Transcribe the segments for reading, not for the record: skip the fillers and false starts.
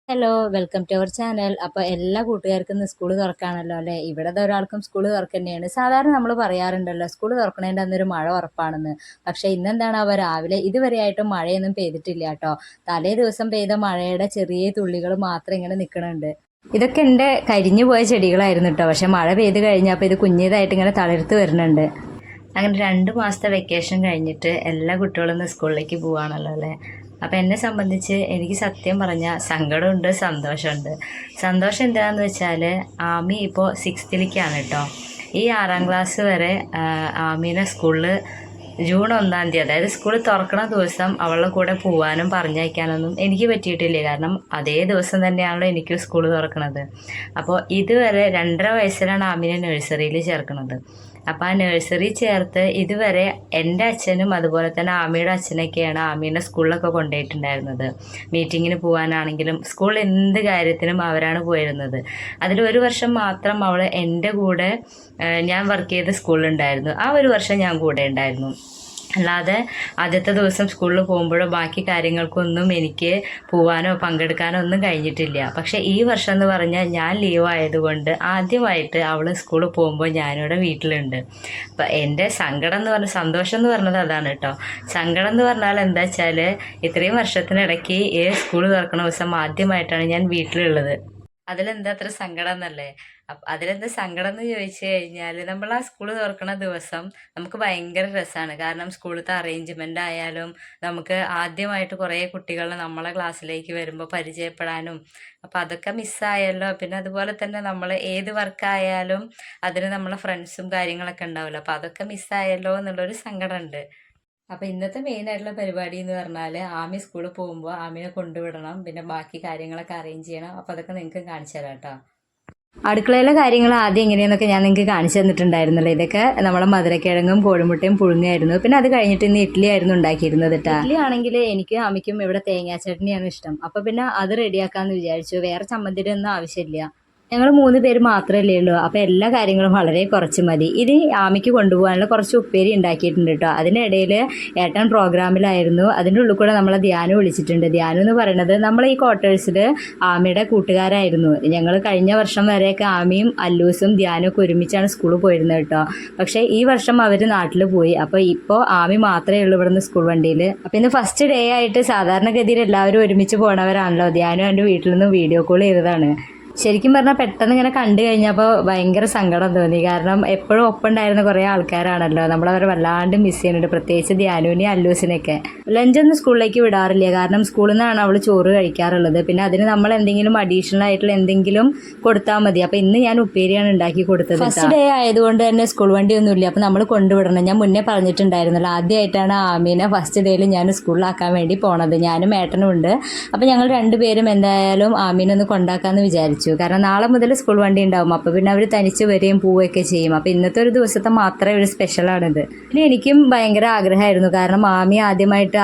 Hello welcome to our channel. അപ്പോൾ എല്ലാ കൂട്ടുകാർക്കും ഇന്ന് സ്കൂൾ തുറക്കാണല്ലോ അല്ലേ? ഇവിടെ ഒരാൾക്കും സ്കൂൾ തുറക്കന്നെയാണ്. സാധാരണ നമ്മൾ പറയാറുണ്ടല്ലോ സ്കൂൾ തുറക്കണേൻ്റെ അന്നൊരു മഴ ഉറപ്പാണെന്ന്. പക്ഷേ ഇന്നെന്താണ് അവ രാവിലെ ഇതുവരെയായിട്ടും മഴയൊന്നും പെയ്തിട്ടില്ല കേട്ടോ. തലേ ദിവസം പെയ്ത മഴയുടെ ചെറിയ തുള്ളികൾ മാത്രം ഇങ്ങനെ നിൽക്കണുണ്ട്. ഇതൊക്കെ എൻ്റെ കരിഞ്ഞു പോയ ചെടികളായിരുന്നു കേട്ടോ. പക്ഷെ മഴ പെയ്ത് കഴിഞ്ഞപ്പോൾ ഇത് കുഞ്ഞിയതായിട്ട് ഇങ്ങനെ തളിർത്ത് വരുന്നുണ്ട്. അങ്ങനെ 2 മാസത്തെ വെക്കേഷൻ കഴിഞ്ഞിട്ട് എല്ലാ കുട്ടികളും ഇന്ന് സ്കൂളിലേക്ക് പോവാണല്ലോ അല്ലേ? അപ്പം എന്നെ സംബന്ധിച്ച് എനിക്ക് സത്യം പറഞ്ഞാൽ സങ്കടമുണ്ട്, സന്തോഷമുണ്ട്. സന്തോഷം എന്താണെന്ന് വെച്ചാൽ ആമി ഇപ്പോൾ 6th കേട്ടോ. ഈ 6ാം ക്ലാസ് വരെ ആമീനെ സ്കൂളിൽ ജൂൺ 1 അതായത് സ്കൂൾ തുറക്കണ ദിവസം അവളുടെ കൂടെ പോവാനും പറഞ്ഞയക്കാനൊന്നും എനിക്ക് പറ്റിയിട്ടില്ല. കാരണം അതേ ദിവസം തന്നെയാണല്ലോ എനിക്ക് സ്കൂൾ തുറക്കണത്. അപ്പോൾ ഇതുവരെ 2.5 വയസ്സിലാണ് ആമീനെ നഴ്സറിയിൽ ചേർക്കുന്നത്. അപ്പോൾ ആ നഴ്സറി ചേർത്ത് ഇതുവരെ എൻ്റെ അച്ഛനും അതുപോലെ തന്നെ ആമിയുടെ അച്ഛനൊക്കെയാണ് ആമീനെ സ്കൂളിലൊക്കെ കൊണ്ടുപോയിട്ടുണ്ടായിരുന്നത്. മീറ്റിങ്ങിന് പോകാനാണെങ്കിലും സ്കൂളിൽ എന്ത് കാര്യത്തിനും അവരാണ് പോയിരുന്നത്. അതിൽ 1 വർഷം മാത്രം അവൾ എൻ്റെ കൂടെ ഞാൻ വർക്ക് ചെയ്ത സ്കൂളിലുണ്ടായിരുന്നു. ആ 1 വർഷം ഞാൻ കൂടെ ഉണ്ടായിരുന്നു. അല്ലാതെ ആദ്യത്തെ ദിവസം സ്കൂളിൽ പോകുമ്പോഴോ ബാക്കി കാര്യങ്ങൾക്കൊന്നും എനിക്ക് പോവാനോ പങ്കെടുക്കാനോ ഒന്നും കഴിഞ്ഞിട്ടില്ല. പക്ഷേ ഈ വർഷം എന്ന് പറഞ്ഞാൽ ഞാൻ ലീവ് ആയതുകൊണ്ട് ആദ്യമായിട്ട് അവൾ സ്കൂളിൽ പോകുമ്പോൾ ഞാനിവിടെ വീട്ടിലുണ്ട്. അപ്പം എൻ്റെ സങ്കടം എന്ന് പറഞ്ഞാൽ സന്തോഷം എന്ന് പറഞ്ഞത് അതാണ് കേട്ടോ. സങ്കടം എന്ന് പറഞ്ഞാൽ എന്താ വെച്ചാൽ ഇത്രയും വർഷത്തിനിടയ്ക്ക് സ്കൂൾ തുറക്കണ ദിവസം ആദ്യമായിട്ടാണ് ഞാൻ വീട്ടിലുള്ളത്. അതിലെന്താ അത്ര സങ്കടം എന്നല്ലേ? അതിലെന്താ സങ്കടം എന്ന് ചോദിച്ചു കഴിഞ്ഞാൽ നമ്മൾ ആ സ്കൂൾ തുറക്കണ ദിവസം നമുക്ക് ഭയങ്കര രസമാണ്. കാരണം സ്കൂളത്തെ അറേഞ്ച്മെൻ്റ് ആയാലും നമുക്ക് ആദ്യമായിട്ട് കുറേ കുട്ടികളെ നമ്മളെ ക്ലാസ്സിലേക്ക് വരുമ്പോൾ പരിചയപ്പെടാനും അപ്പം അതൊക്കെ മിസ്സായല്ലോ. പിന്നെ അതുപോലെ തന്നെ നമ്മൾ ഏത് വർക്കായാലും അതിന് നമ്മളെ ഫ്രണ്ട്സും കാര്യങ്ങളൊക്കെ ഉണ്ടാവില്ല. അപ്പം അതൊക്കെ മിസ്സായല്ലോ എന്നുള്ളൊരു സങ്കടമുണ്ട്. അപ്പോൾ ഇന്നത്തെ മെയിനായിട്ടുള്ള പരിപാടി എന്ന് പറഞ്ഞാൽ ആമി സ്കൂളിൽ പോകുമ്പോൾ ആമിനെ കൊണ്ടുവിടണം, പിന്നെ ബാക്കി കാര്യങ്ങളൊക്കെ അറേഞ്ച് ചെയ്യണം. അപ്പോൾ അതൊക്കെ നിങ്ങൾക്ക് കാണിച്ചു തരാം കേട്ടോ. അടുക്കളയിലെ കാര്യങ്ങൾ ആദ്യം എങ്ങനെയെന്നൊക്കെ ഞാൻ നിങ്ങൾക്ക് കാണിച്ചു തന്നിട്ടുണ്ടായിരുന്നല്ലോ. ഇതൊക്കെ നമ്മളെ മധുരക്കിഴങ്ങും കോഴിമുട്ടയും പുഴുങ്ങായിരുന്നു. പിന്നെ അത് കഴിഞ്ഞിട്ട് ഇന്ന് ഇഡ്ഡലി ആയിരുന്നു ഉണ്ടാക്കിയിരുന്നത് കേട്ടോ. ഇഡ്ഡലി ആണെങ്കിൽ എനിക്കും അമ്മയ്ക്കും ഇവിടെ തേങ്ങാ ചട്നിയാണ് ഇഷ്ടം. അപ്പോൾ പിന്നെ അത് റെഡിയാക്കാമെന്ന് വിചാരിച്ചു. വേറെ ചമ്മന്തിയുടെ ഒന്നും ആവശ്യമില്ല. ഞങ്ങൾ 3 പേര് മാത്രമല്ലേ ഉള്ളൂ. അപ്പോൾ എല്ലാ കാര്യങ്ങളും വളരെ കുറച്ച് മതി. ഇനി ആമിക്ക് കൊണ്ടുപോകാനുള്ള കുറച്ച് ഉപ്പേരി ഉണ്ടാക്കിയിട്ടുണ്ട് കേട്ടോ. അതിനിടയിൽ ഏട്ടൻ പ്രോഗ്രാമിലായിരുന്നു. അതിൻ്റെ ഉള്ളിൽ കൂടെ നമ്മളെ ധ്യാനം വിളിച്ചിട്ടുണ്ട്. ധ്യാനം എന്ന് പറയുന്നത് നമ്മൾ ഈ ക്വാർട്ടേഴ്സിൽ ആമിയുടെ കൂട്ടുകാരായിരുന്നു. ഞങ്ങൾ കഴിഞ്ഞ വർഷം വരെയൊക്കെ ആമിയും അല്ലൂസും ധ്യാനും ഒക്കെ ഒരുമിച്ചാണ് സ്കൂളിൽ പോയിരുന്നത് കേട്ടോ. പക്ഷേ ഈ വർഷം അവർ നാട്ടിൽ പോയി. അപ്പോൾ ഇപ്പോൾ ആമി മാത്രമേ ഉള്ളൂ ഇവിടുന്ന് സ്കൂൾ വണ്ടിയിൽ. അപ്പോൾ ഇന്ന് ഫസ്റ്റ് ഡേ ആയിട്ട് സാധാരണഗതിയിൽ എല്ലാവരും ഒരുമിച്ച് പോകണവരാണല്ലോ. ധ്യാനം എൻ്റെ വീട്ടിൽ നിന്ന് വീഡിയോ കോൾ ചെയ്തതാണ്. ശരിക്കും പറഞ്ഞാൽ പെട്ടെന്ന് ഇങ്ങനെ കണ്ടു കഴിഞ്ഞപ്പോൾ ഭയങ്കര സങ്കടം തോന്നി. കാരണം എപ്പോഴും ഒപ്പം ഉണ്ടായിരുന്ന കുറേ ആൾക്കാരാണല്ലോ. നമ്മളവരെ വല്ലാണ്ട് മിസ് ചെയ്യുന്നുണ്ട്, പ്രത്യേകിച്ച് ധ്യാനുവിനെയും അല്ലൂസിനെയൊക്കെ. ലഞ്ചൊന്നും സ്കൂളിലേക്ക് വിടാറില്ല. കാരണം സ്കൂളിൽ നിന്നാണ് അവൾ ചോറ് കഴിക്കാറുള്ളത്. പിന്നെ അതിന് നമ്മൾ എന്തെങ്കിലും അഡീഷണൽ ആയിട്ടുള്ള എന്തെങ്കിലും കൊടുത്താൽ മതി. അപ്പോൾ ഇന്ന് ഞാൻ ഉപ്പേരിയാണ് ഉണ്ടാക്കി കൊടുത്തത്. ഫസ്റ്റ് ഡേ ആയതുകൊണ്ട് തന്നെ സ്കൂൾ വണ്ടിയൊന്നുമില്ല. അപ്പോൾ നമ്മൾ കൊണ്ടുവിടണം. ഞാൻ മുന്നേ പറഞ്ഞിട്ടുണ്ടായിരുന്നല്ലോ, ആദ്യമായിട്ടാണ് ആമീനെ ഫസ്റ്റ് ഡേയിൽ ഞാൻ സ്കൂളിലാക്കാൻ വേണ്ടി പോണത്. ഞാനും ഏട്ടനും ഉണ്ട്. അപ്പോൾ ഞങ്ങൾ 2 പേരും എന്തായാലും ആമീനെ ഒന്ന് കൊണ്ടാക്കാമെന്ന് വിചാരിച്ചു. കാരണം നാളെ മുതൽ സ്കൂൾ വണ്ടി ഉണ്ടാവും. അപ്പോൾ പിന്നെ അവർ തനിച്ച് വരികയും പോവുകയൊക്കെ ചെയ്യും. അപ്പോൾ ഇന്നത്തെ ഒരു ദിവസത്തെ മാത്രമേ ഒരു സ്പെഷ്യലാണിത്. പിന്നെ എനിക്കും ഭയങ്കര ആഗ്രഹമായിരുന്നു. കാരണം ആമി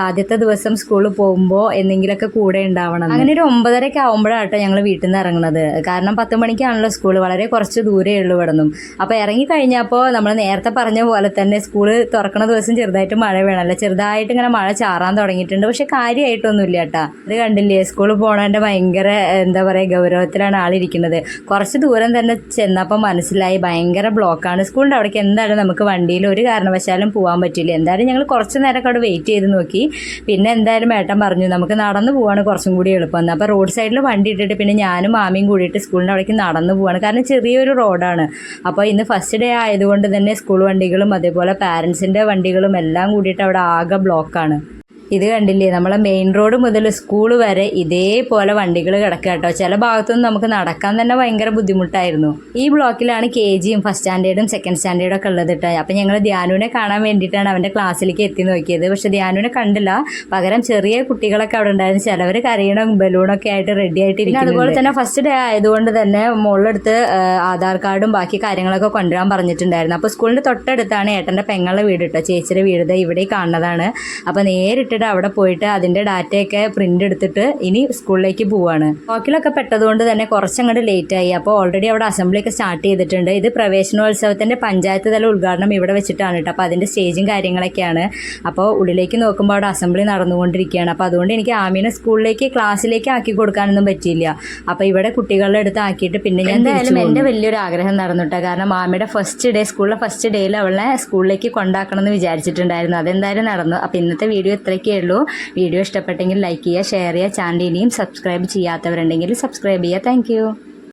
ആദ്യത്തെ ദിവസം സ്കൂളിൽ പോകുമ്പോൾ എന്തെങ്കിലുമൊക്കെ കൂടെ ഉണ്ടാവണം. അങ്ങനെ ഒരു 9:30 ആകുമ്പോഴാട്ടോ ഞങ്ങൾ വീട്ടിൽ നിന്ന് ഇറങ്ങുന്നത്. കാരണം 10 മണിക്കാണല്ലോ സ്കൂൾ, വളരെ കുറച്ച് ദൂരേ ഉള്ളൂ ഇവിടെ നിന്നും. അപ്പോൾ ഇറങ്ങി കഴിഞ്ഞപ്പോൾ നമ്മൾ നേരത്തെ പറഞ്ഞ പോലെ തന്നെ സ്കൂൾ തുറക്കണ ദിവസം ചെറുതായിട്ട് മഴ വേണമല്ലോ. ചെറുതായിട്ട് ഇങ്ങനെ മഴ ചാറാൻ തുടങ്ങിയിട്ടുണ്ട്. പക്ഷെ കാര്യമായിട്ടൊന്നുമില്ല കേട്ടോ. ഇത് കണ്ടില്ലേ, സ്കൂളിൽ പോകണതിൻ്റെ ഭയങ്കര എന്താ പറയുക ഗൗരവത്തിലാണ് ആളിരിക്കുന്നത്. കുറച്ച് ദൂരം തന്നെ ചെന്നപ്പോൾ മനസ്സിലായി ഭയങ്കര ബ്ലോക്കാണ്. സ്കൂളിൻ്റെ അവിടേക്ക് എന്തായാലും നമുക്ക് വണ്ടിയിൽ ഒരു കാരണവശാലും പോകാൻ പറ്റില്ല. എന്തായാലും ഞങ്ങൾ കുറച്ച് നേരമൊക്കെ അവിടെ വെയിറ്റ് ചെയ്ത് നോക്കി. പിന്നെ എന്തായാലും ഏട്ടൻ പറഞ്ഞു നമുക്ക് നടന്നു പോവാണ് കുറച്ചും കൂടി എളുപ്പം. അപ്പോൾ റോഡ് സൈഡിൽ വണ്ടി ഇട്ടിട്ട് പിന്നെ ഞാനും മാമിയും കൂടിയിട്ട് സ്കൂളിൻ്റെ അവിടേക്ക് നടന്നു പോവാണ്. കാരണം ചെറിയൊരു റോഡാണ്. അപ്പോൾ ഇന്ന് ഫസ്റ്റ് ഡേ ആയതുകൊണ്ട് തന്നെ സ്കൂൾ വണ്ടികളും അതേപോലെ പാരൻസിൻ്റെ വണ്ടികളും എല്ലാം കൂടിയിട്ട് അവിടെ ആകെ ബ്ലോക്കാണ്. ഇത് കണ്ടില്ലേ, നമ്മളെ മെയിൻ റോഡ് മുതൽ സ്കൂൾ വരെ ഇതേപോലെ വണ്ടികൾ കിടക്കുക കേട്ടോ. ചില ഭാഗത്തൊന്നും നമുക്ക് നടക്കാൻ തന്നെ ഭയങ്കര ബുദ്ധിമുട്ടായിരുന്നു. ഈ ബ്ലോക്കിലാണ് KGയും ഫസ്റ്റ് സ്റ്റാൻഡേർഡും സെക്കൻഡ് സ്റ്റാൻഡേർഡും ഒക്കെ ഉള്ളത് കേട്ടോ. അപ്പം ഞങ്ങൾ ധ്യാനുവിനെ കാണാൻ വേണ്ടിയിട്ടാണ് അവൻ്റെ ക്ലാസ്സിലേക്ക് എത്തി നോക്കിയത്. പക്ഷെ ധ്യാനുവിനെ കണ്ടില്ല. പകരം ചെറിയ കുട്ടികളൊക്കെ അവിടെ ഉണ്ടായിരുന്നു. ചിലവർ കരയണം ബലൂണൊക്കെ ആയിട്ട് റെഡി ആയിട്ടിരിക്കും. അതുപോലെ തന്നെ ഫസ്റ്റ് ഡേ ആയതുകൊണ്ട് തന്നെ മുകളിലെടുത്ത് ആധാർ കാർഡും ബാക്കി കാര്യങ്ങളൊക്കെ കൊണ്ടുവരാൻ പറഞ്ഞിട്ടുണ്ടായിരുന്നു. അപ്പോൾ സ്കൂളിൻ്റെ തൊട്ടടുത്താണ് ഏട്ടൻ്റെ പെങ്ങളുടെ വീട് കേട്ടോ. ചേച്ചിയുടെ വീട് ഇവിടെ കാണുന്നതാണ്. അപ്പോൾ നേരിട്ട് വേണ്ടിയിട്ട് അവിടെ പോയിട്ട് അതിൻ്റെ ഡാറ്റയൊക്കെ പ്രിൻ്റ് എടുത്തിട്ട് ഇനി സ്കൂളിലേക്ക് പോവാണ്. ബ്ലോക്കിലൊക്കെ പെട്ടതുകൊണ്ട് തന്നെ കുറച്ചങ്ങോട്ട് ലേറ്റായി. അപ്പോൾ ഓൾറെഡി അവിടെ അസംബ്ലിയൊക്കെ സ്റ്റാർട്ട് ചെയ്തിട്ടുണ്ട്. ഇത് പ്രവേശനോത്സവത്തിൻ്റെ പഞ്ചായത്ത് തല ഉദ്ഘാടനം ഇവിടെ വെച്ചിട്ടാണ് കേട്ടോ. അപ്പോൾ അതിൻ്റെ സ്റ്റേജും കാര്യങ്ങളൊക്കെയാണ്. അപ്പോൾ ഉള്ളിലേക്ക് നോക്കുമ്പോൾ അവിടെ അസംബ്ലി നടന്നുകൊണ്ടിരിക്കുകയാണ്. അപ്പോൾ അതുകൊണ്ട് എനിക്ക് ആമീനെ സ്കൂളിലേക്ക് ക്ലാസ്സിലേക്ക് ആക്കി കൊടുക്കാനൊന്നും പറ്റിയില്ല. അപ്പോൾ ഇവിടെ കുട്ടികളുടെ അടുത്ത് ആക്കിയിട്ട് പിന്നെ ഞാൻ എന്തായാലും എൻ്റെ വലിയൊരു ആഗ്രഹം നടന്നിട്ടോ. കാരണം ആമയുടെ ഫസ്റ്റ് ഡേ, സ്കൂളിലെ ഫസ്റ്റ് ഡേയിൽ അവളെ സ്കൂളിലേക്ക് കൊണ്ടാക്കണം എന്ന് വിചാരിച്ചിട്ടുണ്ടായിരുന്നു. അതെന്തായാലും നടന്നു. അപ്പോൾ ഇന്നത്തെ വീഡിയോ ഇത്രയൊക്കെ ഉള്ളൂ. വീഡിയോ ഇഷ്ടപ്പെട്ടെങ്കിൽ ലൈക്ക് ചെയ്യുക, ഷെയർ ചെയ്യുക. ചാനൽ ഇനിയും സബ്സ്ക്രൈബ് ചെയ്യാത്തവരുണ്ടെങ്കിൽ സബ്സ്ക്രൈബ് ചെയ്യുക. താങ്ക്